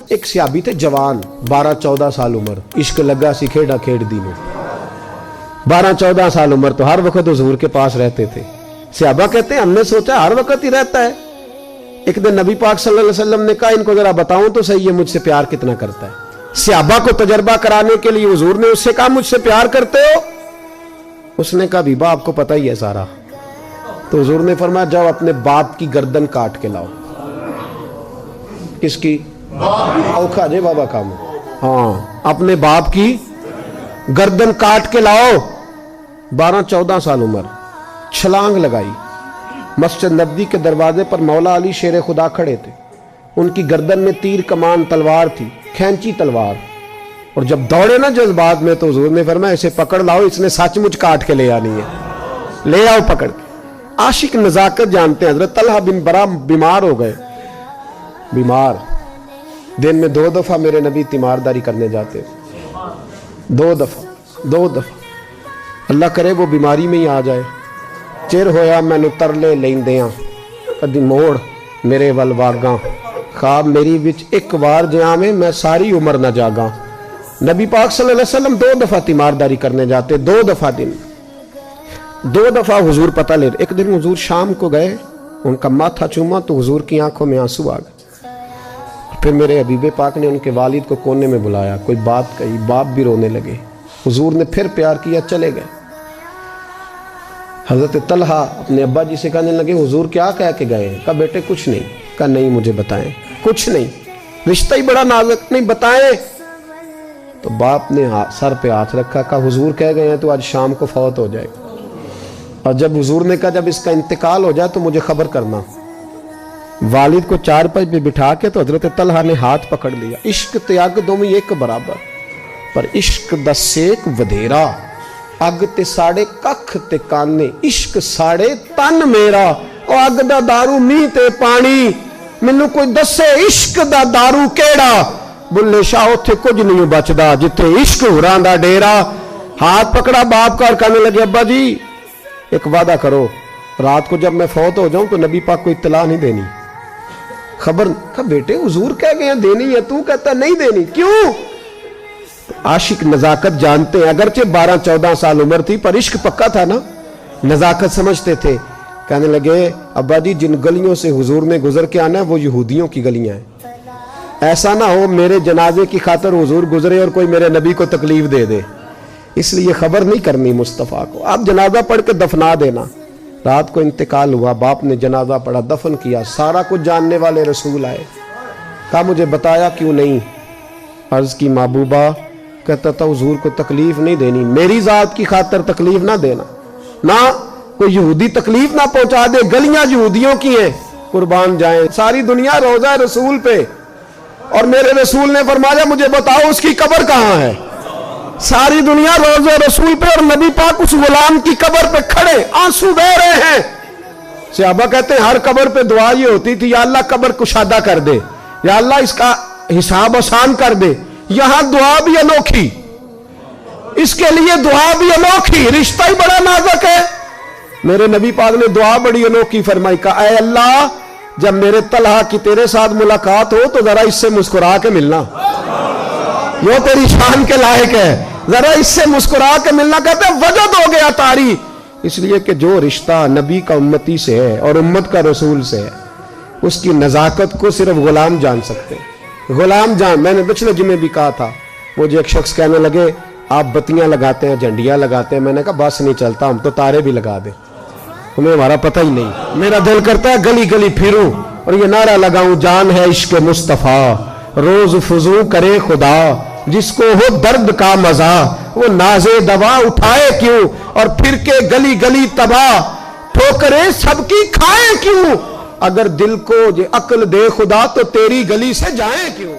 ایک صحابی تھے جوان 12-14 سال عمر, عشق لگا سی کھیڑا کھیڑ دی میں. 12-14 سال عمر تو ہر وقت حضور کے پاس رہتے تھے. صحابہ کہتے ہیں ہم نے سوچا ہر وقت ہی رہتا ہے. ایک دن نبی پاک صلی اللہ علیہ وسلم نے کہا ان کو ذرا بتاؤں تو صحیح ہے مجھ سے پیار کتنا کرتا ہے. صحابہ کو تجربہ کرانے کے لیے حضور نے اس سے کہا مجھ سے پیار کرتے ہو؟ اس نے کہا بیبا آپ کو پتہ ہی ہے سارا. تو حضور نے فرمایا جاؤ اپنے باپ کی گردن کاٹ کے لاؤ. کس کی؟ اوکھا جے بابا کام. ہاں اپنے باپ کی گردن کاٹ کے لاؤ. 12-14 سال عمر, چھلانگ لگائی. مسجد نبوی کے دروازے پر مولا علی شیر خدا کھڑے تھے. ان کی گردن میں تیر کمان تلوار تھی, کھینچی تلوار. اور جب دوڑے نا جذبات میں تو حضور نے فرمایا اسے پکڑ لاؤ, اس نے سچ مچ کاٹ کے لے آنی ہے. لے آؤ پکڑ کے. عاشق نزاکت جانتے ہیں. حضرت طلحہ بن برا بیمار ہو گئے. بیمار, دن میں 2 دفعہ میرے نبی تیمارداری کرنے جاتے. 2 دفعہ. اللہ کرے وہ بیماری میں ہی آ جائے. چر ہویا مینو ترلے لیندیاں کدی موڑ میرے ول واگاں, خواب میری وچ ایک وار جیاں میں ساری عمر نہ جاگاں. نبی پاک صلی اللہ علیہ وسلم 2 دفعہ تیمارداری کرنے جاتے. 2 دفعہ دن, 2 دفعہ حضور پتہ لے. ایک دن حضور شام کو گئے, ان کا ماتھا چوما تو حضور کی آنکھوں میں آنسو آ گئے. پھر میرے حبیب پاک نے ان کے والد کو کونے میں بلایا, کوئی بات کہی, باپ بھی رونے لگے. حضور نے پھر پیار کیا, چلے گئے. حضرت طلحہ اپنے ابا جی سے کہنے لگے حضور کیا کہہ کے گئے ہیں؟ کہا بیٹے کچھ نہیں. کہا نہیں مجھے بتائیں. کچھ نہیں, رشتہ ہی بڑا نازک, نہیں بتائیں. تو باپ نے سر پہ ہاتھ رکھا, کہا حضور کہہ گئے ہیں تو آج شام کو فوت ہو جائے گا. اور جب حضور نے کہا جب اس کا انتقال ہو جائے تو مجھے خبر کرنا. والد کو چارپائی پہ بٹھا کے تو حضرت طلحہ نے ہاتھ پکڑ لیا. عشق تے اگ دوویں ایک برابر, پر عشق دا سیک ودھیرا. اگ تے ساڑے ککھ تے کانے, عشق ساڑے تن میرا. او اگ دا دارو می تے پانی, مینوں کوئی دسے عشق دا دارو کیڑا. بلے شاہ اتھے کچھ نہیں بچدا جتھے عشق ہوراں دا ڈیرا. ہاتھ پکڑا باپ کا اور کہنے لگے ابا جی ایک وعدہ کرو, رات کو جب میں فوت ہو جاؤں تو نبی پاک کو اطلاع نہیں دینی, خبر. کہا بیٹے حضور کہہ گئے ہیں دینی ہے, تو کہتا نہیں دینی, کیوں؟ عاشق نزاکت جانتے ہیں. اگرچہ 12-14 سال عمر تھی پر عشق پکا تھا نا, نزاکت سمجھتے تھے. کہنے لگے ابا جی جن گلیوں سے حضور نے گزر کے آنا ہے وہ یہودیوں کی گلیاں ہیں. ایسا نہ ہو میرے جنازے کی خاطر حضور گزرے اور کوئی میرے نبی کو تکلیف دے دے, اس لیے خبر نہیں کرنی مصطفیٰ کو. آپ جنازہ پڑھ کے دفنا دینا. رات کو انتقال ہوا, باپ نے جنازہ پڑھا, دفن کیا. سارا کچھ جاننے والے رسول آئے. کہا مجھے بتایا کیوں نہیں؟ عرض کی محبوبہ. کہتا تھا حضور کو تکلیف نہیں دینی, میری ذات کی خاطر تکلیف نہ دینا, نہ کوئی یہودی تکلیف نہ پہنچا دے. گلیاں یہودیوں کی ہیں, قربان جائیں. ساری دنیا روضہ رسول پہ, اور میرے رسول نے فرمایا مجھے بتاؤ اس کی قبر کہاں ہے. ساری دنیا روضہ رسول پہ, اور نبی پاک اس غلام کی قبر پہ کھڑے آنسو بہہ رہے ہیں. صحابہ کہتے ہیں ہر قبر پہ دعا یہ ہوتی تھی یا اللہ قبر کشادہ کر دے, یا اللہ اس کا حساب آسان کر دے. یہاں دعا بھی انوکھی, اس کے لیے دعا بھی انوکھی, رشتہ ہی بڑا نازک ہے. میرے نبی پاک نے دعا بڑی انوکھی فرمائی. کہا اے اللہ جب میرے طلحہ کی تیرے ساتھ ملاقات ہو تو ذرا اس سے مسکرا کے ملنا, یہ تیری شان کے لائق ہے, ذرا اس سے مسکرا کے ملنا. کہتے ہیں وجد ہو گیا طاری, اس لیے کہ جو رشتہ نبی کا امتی سے ہے اور امت کا رسول سے ہے اس کی نزاکت کو صرف غلام جان سکتے ہیں. غلام جان. میں نے پچھلے جمعے بھی کہا تھا, مجھے ایک شخص کہنے لگے آپ بتیاں لگاتے ہیں, جھنڈیاں لگاتے ہیں. میں نے کہا بس نہیں چلتا, ہم تو تارے بھی لگا دیں, ہمیں ہمارا پتہ ہی نہیں. میرا دل کرتا ہے گلی گلی پھروں اور یہ نعرہ لگاؤں جان ہے عشق مصطفیٰ, روز فضو کرے خدا, جس کو ہو درد کا مزہ وہ نازے دوا اٹھائے کیوں, اور پھر کے گلی گلی تباہ ٹھوکریں سب کی کھائے کیوں. اگر دل کو یہ عقل دے خدا تو تیری گلی سے جائیں کیوں.